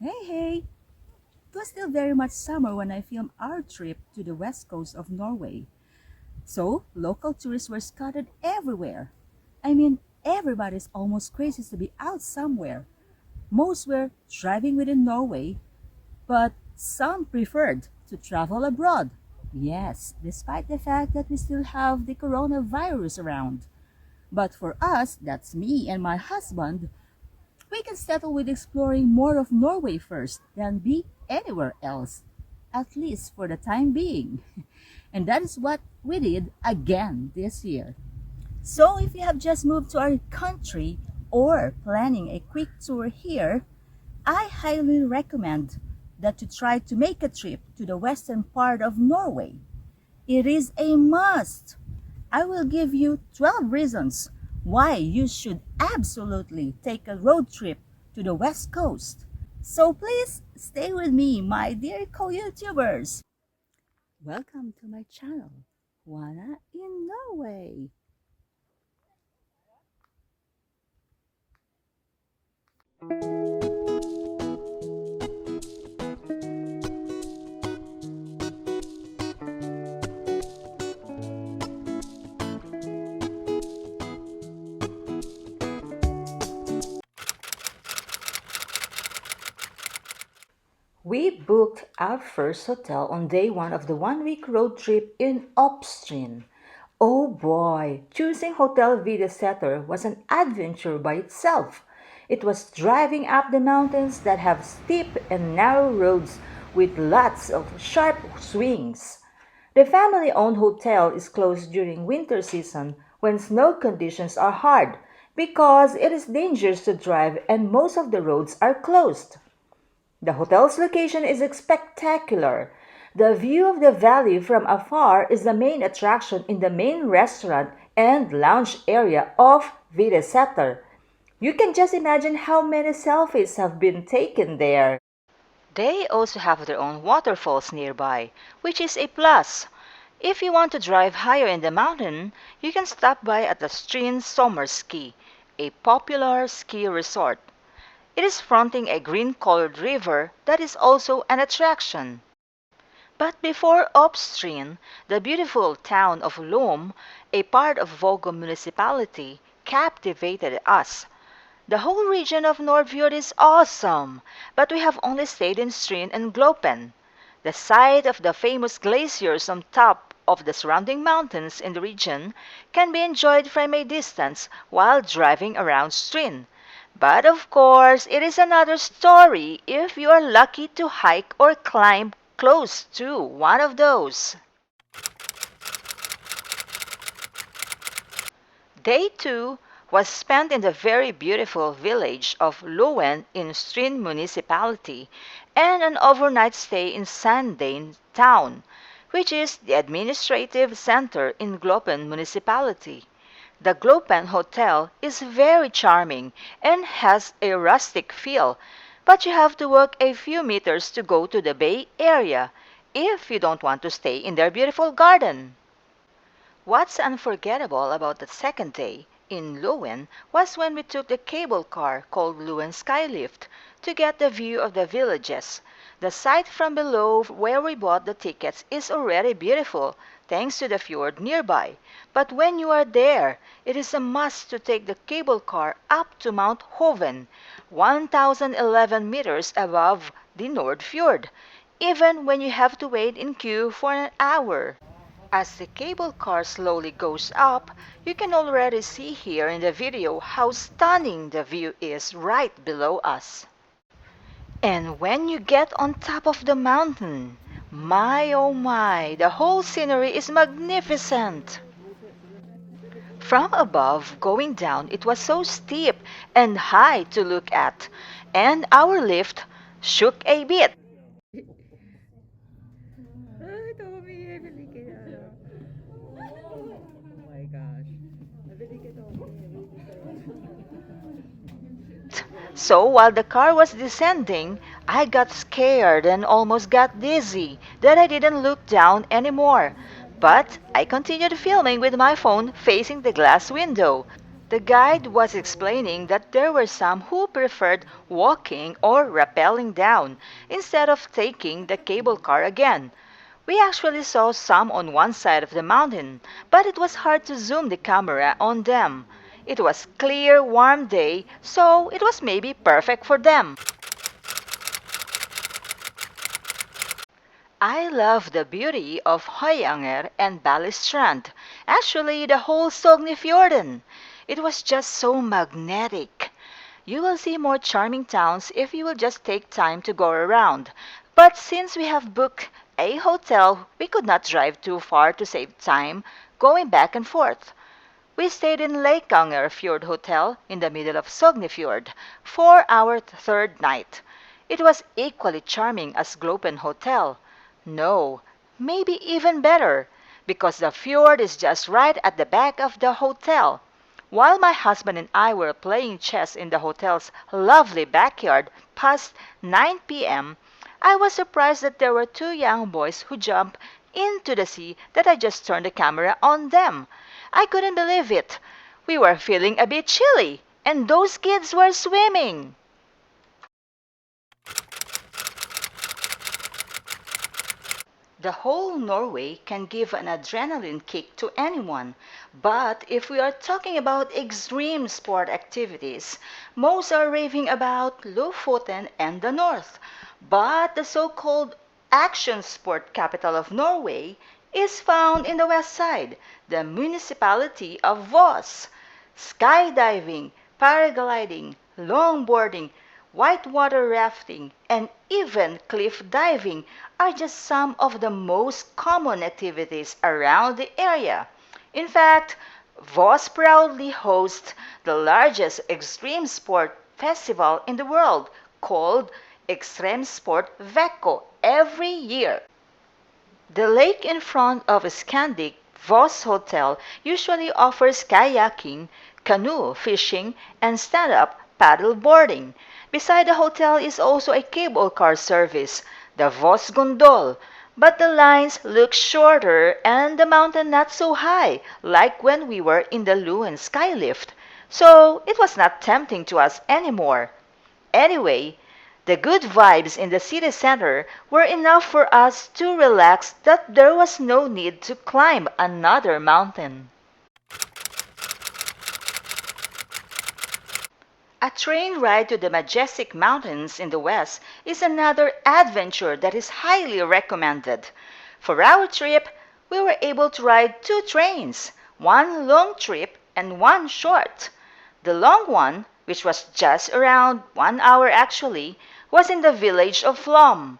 Hey! It was still very much summer when I filmed our trip to the west coast of Norway. So, local tourists were scattered everywhere. I mean, everybody's almost crazy to be out somewhere. Most were driving within Norway, but some preferred to travel abroad. Yes, despite the fact that we still have the coronavirus around. But for us, that's me and my husband, we can settle with exploring more of Norway first than be anywhere else, at least for the time being. And that is what we did again this year. So if you have just moved to our country or planning a quick tour here, I highly recommend that you try to make a trip to the western part of Norway. It is a must. I will give you 12 reasons why you should absolutely take a road trip to the west coast. So please stay with me, my dear co-YouTubers. Welcome to my channel, Juana in Norway. We booked our first hotel on day one of the one-week road trip in Ålesund. Oh boy, choosing Hotel Videsetter was an adventure by itself. It was driving up the mountains that have steep and narrow roads with lots of sharp swings. The family-owned hotel is closed during winter season when snow conditions are hard because it is dangerous to drive and most of the roads are closed. The hotel's location is spectacular. The view of the valley from afar is the main attraction in the main restaurant and lounge area of Videsetter. You can just imagine how many selfies have been taken there. They also have their own waterfalls nearby, which is a plus. If you want to drive higher in the mountain, you can stop by at the Stryn Sommerski, a popular ski resort. It is fronting a green-colored river that is also an attraction. But before Ålesund, the beautiful town of Flåm, a part of Vågå municipality, captivated us. The whole region of Nordfjord is awesome, but we have only stayed in Stryn and Gloppen. The sight of the famous glaciers on top of the surrounding mountains in the region can be enjoyed from a distance while driving around Stryn. But of course, it is another story if you are lucky to hike or climb close to one of those. Day 2 was spent in the very beautiful village of Lofoten in Stryn municipality and an overnight stay in Sandane town, which is the administrative center in Gloppen municipality. The Gloppen Hotel is very charming and has a rustic feel, but you have to walk a few meters to go to the bay area if you don't want to stay in their beautiful garden. What's unforgettable about the second day in Loen was when we took the cable car called Loen Skylift to get the view of the villages. The sight from below where we bought the tickets is already beautiful, thanks to the fjord nearby. But when you are there, it is a must to take the cable car up to Mount Hoven, 1,011 meters above the Nordfjord, even when you have to wait in queue for an hour. As the cable car slowly goes up, you can already see here in the video how stunning the view is right below us. And when you get on top of the mountain, my oh my, the whole scenery is magnificent. From above, going down, it was so steep and high to look at, and our lift shook a bit. So while the car was descending, I got scared and almost got dizzy that I didn't look down anymore. But I continued filming with my phone facing the glass window. The guide was explaining that there were some who preferred walking or rappelling down instead of taking the cable car again. We actually saw some on one side of the mountain, but it was hard to zoom the camera on them. It was clear, warm day, so it was maybe perfect for them. I love the beauty of Høyanger and Balestrand, actually the whole Sognefjorden. It was just so magnetic. You will see more charming towns if you will just take time to go around. But since we have booked a hotel, we could not drive too far to save time going back and forth. We stayed in Leikanger Fjord Hotel in the middle of Sognefjord for our third night. It was equally charming as Glopen Hotel. No, maybe even better, because the fjord is just right at the back of the hotel. While my husband and I were playing chess in the hotel's lovely backyard past 9 p.m., I was surprised that there were two young boys who jumped into the sea that I just turned the camera on them. I couldn't believe it. We were feeling a bit chilly, and those kids were swimming. The whole Norway can give an adrenaline kick to anyone, but if we are talking about extreme sport activities, most are raving about Lofoten and the north. But the so-called action sport capital of Norway is found in the west side, the municipality of Voss. Skydiving, paragliding, longboarding, whitewater rafting, and even cliff diving are just some of the most common activities around the area. In fact, Voss proudly hosts the largest extreme sport festival in the world called Extreme Sport Vecco every year. The lake in front of Scandic Voss Hotel usually offers kayaking, canoe fishing, and stand-up paddle boarding. Beside the hotel is also a cable car service, the Voss Gondol, but the lines look shorter and the mountain not so high like when we were in the Luen Skylift, so it was not tempting to us anymore. Anyway, the good vibes in the city center were enough for us to relax that there was no need to climb another mountain. A train ride to the majestic mountains in the west is another adventure that is highly recommended. For our trip, we were able to ride two trains, one long trip and one short. The long one, which was just around 1 hour actually, was in the village of Flåm.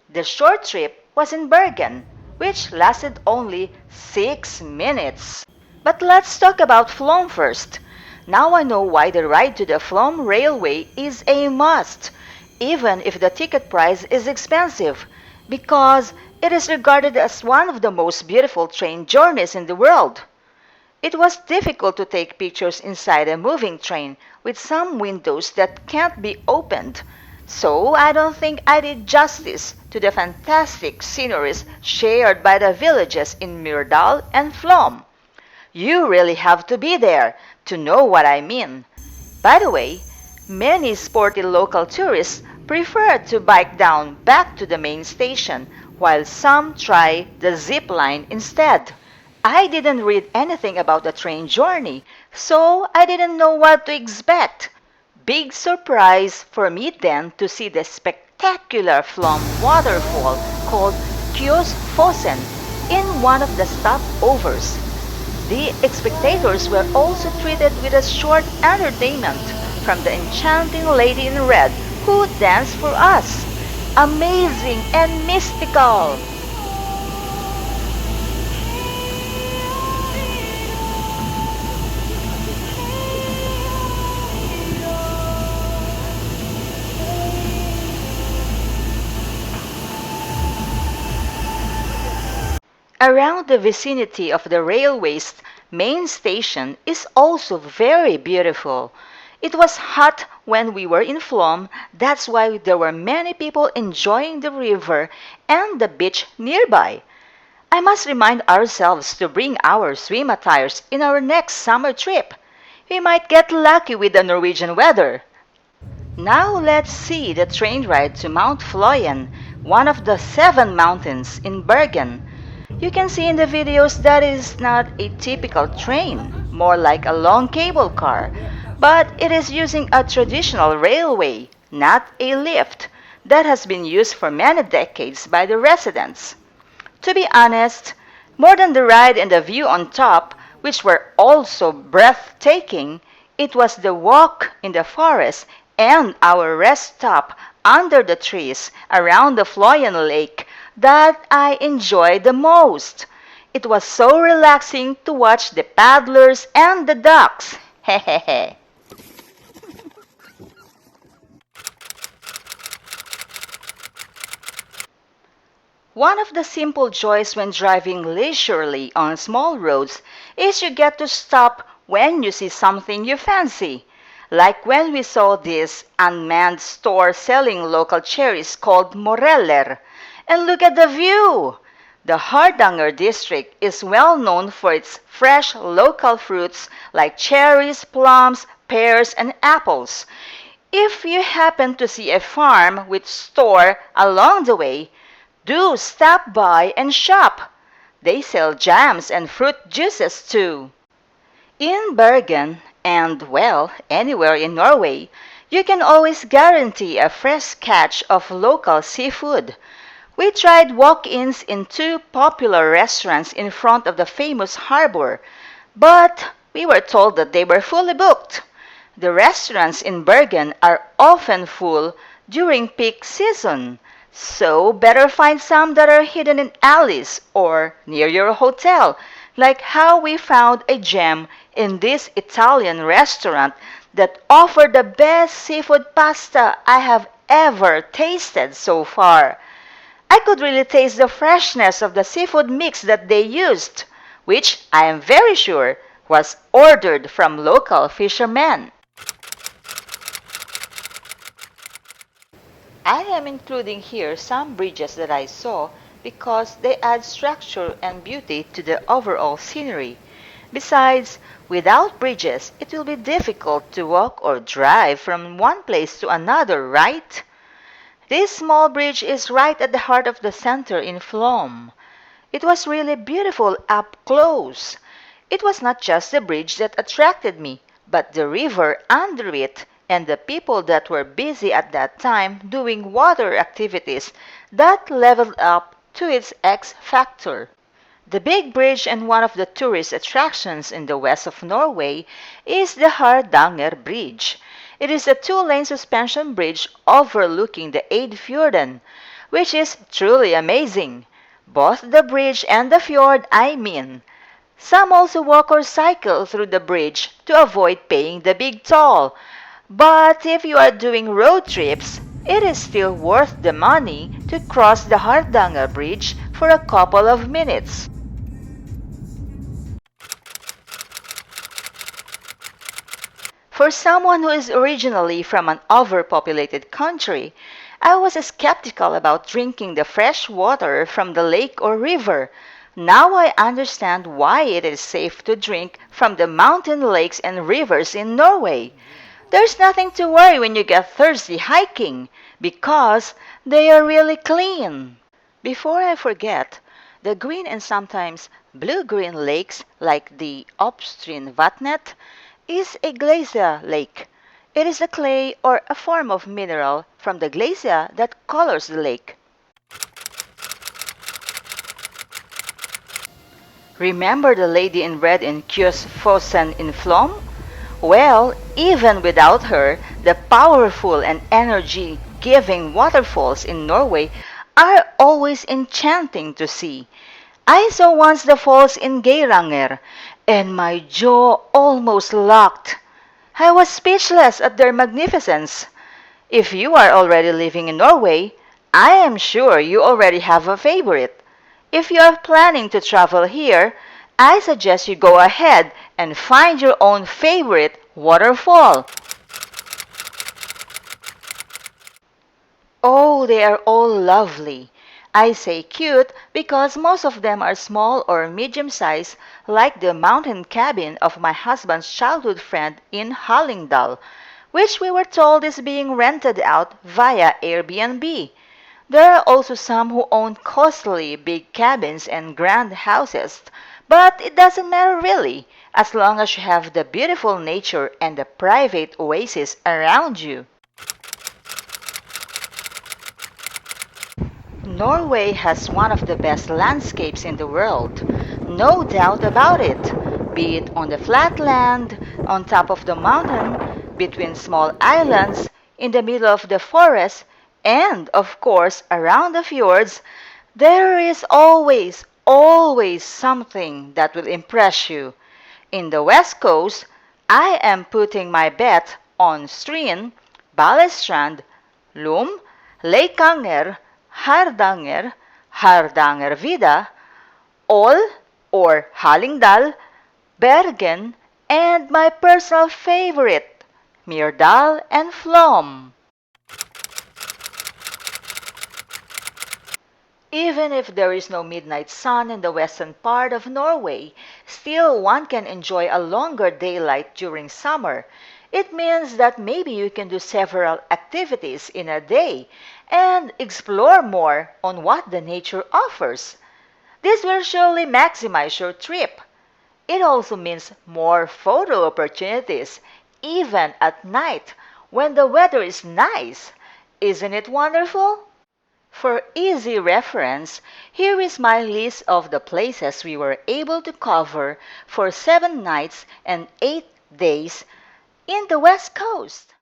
The short trip was in Bergen, which lasted only 6 minutes. But let's talk about Flåm first. Now I know why the ride to the Flåm Railway is a must, even if the ticket price is expensive, because it is regarded as one of the most beautiful train journeys in the world. It was difficult to take pictures inside a moving train with some windows that can't be opened, so I don't think I did justice to the fantastic sceneries shared by the villages in Myrdal and Flåm. You really have to be there to know what I mean. By the way, many sporty local tourists prefer to bike down back to the main station, while some try the zip line instead. I didn't read anything about the train journey, so I didn't know what to expect. Big surprise for me then to see the spectacular Flåm waterfall called Kjosfossen in one of the stopovers. The spectators were also treated with a short entertainment from the enchanting lady in red who danced for us. Amazing and mystical! Around the vicinity of the railway's main station is also very beautiful. It was hot when we were in Flåm, that's why there were many people enjoying the river and the beach nearby. I must remind ourselves to bring our swim attires in our next summer trip. We might get lucky with the Norwegian weather. Now let's see the train ride to Mount Flåm, one of the 7 mountains in Bergen. You can see in the videos that it is not a typical train, more like a long cable car, but it is using a traditional railway, not a lift, that has been used for many decades by the residents. To be honest, more than the ride and the view on top, which were also breathtaking, it was the walk in the forest and our rest stop under the trees around the Florian Lake that I enjoyed the most. It was so relaxing to watch the paddlers and the ducks. Hehehe. One of the simple joys when driving leisurely on small roads is you get to stop when you see something you fancy. Like when we saw this unmanned store selling local cherries called Moreller. And look at the view! The Hardanger district is well known for its fresh local fruits like cherries, plums, pears, and apples. If you happen to see a farm with store along the way, do stop by and shop. They sell jams and fruit juices too. In Bergen, and well, anywhere in Norway, you can always guarantee a fresh catch of local seafood. We tried walk-ins in 2 popular restaurants in front of the famous harbor, but we were told that they were fully booked. The restaurants in Bergen are often full during peak season, so better find some that are hidden in alleys or near your hotel, like how we found a gem in this Italian restaurant that offered the best seafood pasta I have ever tasted so far. I could really taste the freshness of the seafood mix that they used, which I am very sure was ordered from local fishermen. I am including here some bridges that I saw because they add structure and beauty to the overall scenery. Besides, without bridges, it will be difficult to walk or drive from one place to another, right? This small bridge is right at the heart of the center in Flåm. It was really beautiful up close. It was not just the bridge that attracted me, but the river under it and the people that were busy at that time doing water activities that leveled up to its X factor. The big bridge and one of the tourist attractions in the west of Norway is the Hardanger Bridge. It is a 2-lane suspension bridge overlooking the Fjorden, which is truly amazing. Both the bridge and the fjord, I mean. Some also walk or cycle through the bridge to avoid paying the big toll. But if you are doing road trips, it is still worth the money to cross the Hardanger Bridge for a couple of minutes. For someone who is originally from an overpopulated country, I was skeptical about drinking the fresh water from the lake or river. Now I understand why it is safe to drink from the mountain lakes and rivers in Norway. There's nothing to worry when you get thirsty hiking, because they are really clean. Before I forget, the green and sometimes blue-green lakes like the Oppstryn Vatnet is a glacier lake. It is a clay or a form of mineral from the glacier that colors the lake. Remember the lady in red in Kjosfossen in Flåm? Well, even without her, the powerful and energy-giving waterfalls in Norway are always enchanting to see. I saw once the falls in Geiranger, and my jaw almost locked. I was speechless at their magnificence. If you are already living in Norway, I am sure you already have a favorite. If you are planning to travel here, I suggest you go ahead and find your own favorite waterfall. Oh, they are all lovely. I say cute because most of them are small or medium-sized, like the mountain cabin of my husband's childhood friend in Hallingdal, which we were told is being rented out via Airbnb. There are also some who own costly big cabins and grand houses, but it doesn't matter really, as long as you have the beautiful nature and the private oasis around you. Norway has one of the best landscapes in the world, no doubt about it, be it on the flat land, on top of the mountain, between small islands, in the middle of the forest, and, of course, around the fjords. There is always, always something that will impress you. In the West Coast, I am putting my bet on Stryn, Balestrand, Lom, Leikanger, Hardanger, Hardangervidda, Ål or Hallingdal, Bergen, and my personal favorite, Myrdal and Flåm. Even if there is no midnight sun in the western part of Norway, still one can enjoy a longer daylight during summer. It means that maybe you can do several activities in a day and explore more on what the nature offers. This will surely maximize your trip. It also means more photo opportunities, even at night when the weather is nice. Isn't it wonderful? For easy reference, here is my list of the places we were able to cover for 7 nights and 8 days in the West Coast.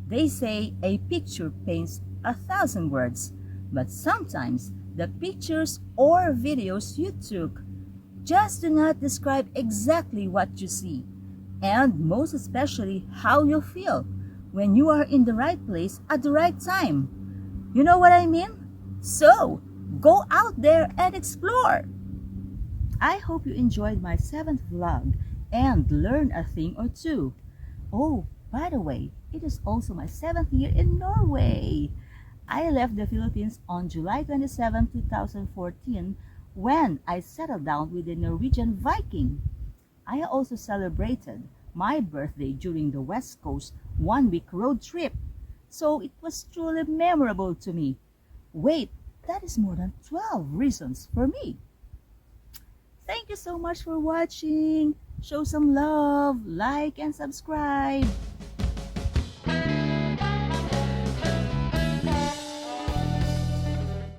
They say a picture paints 1,000 words, but sometimes the pictures or videos you took just do not describe exactly what you see, and most especially how you feel when you are in the right place at the right time. You know what I mean? So, go out there and explore! I hope you enjoyed my 7th vlog and learned a thing or two. Oh, by the way, it is also my 7th year in Norway. I left the Philippines on July 27, 2014 when I settled down with the Norwegian Viking. I also celebrated my birthday during the West Coast 1-week road trip, so it was truly memorable to me. Wait, that is more than 12 reasons for me. Thank you so much for watching. Show some love, like and subscribe.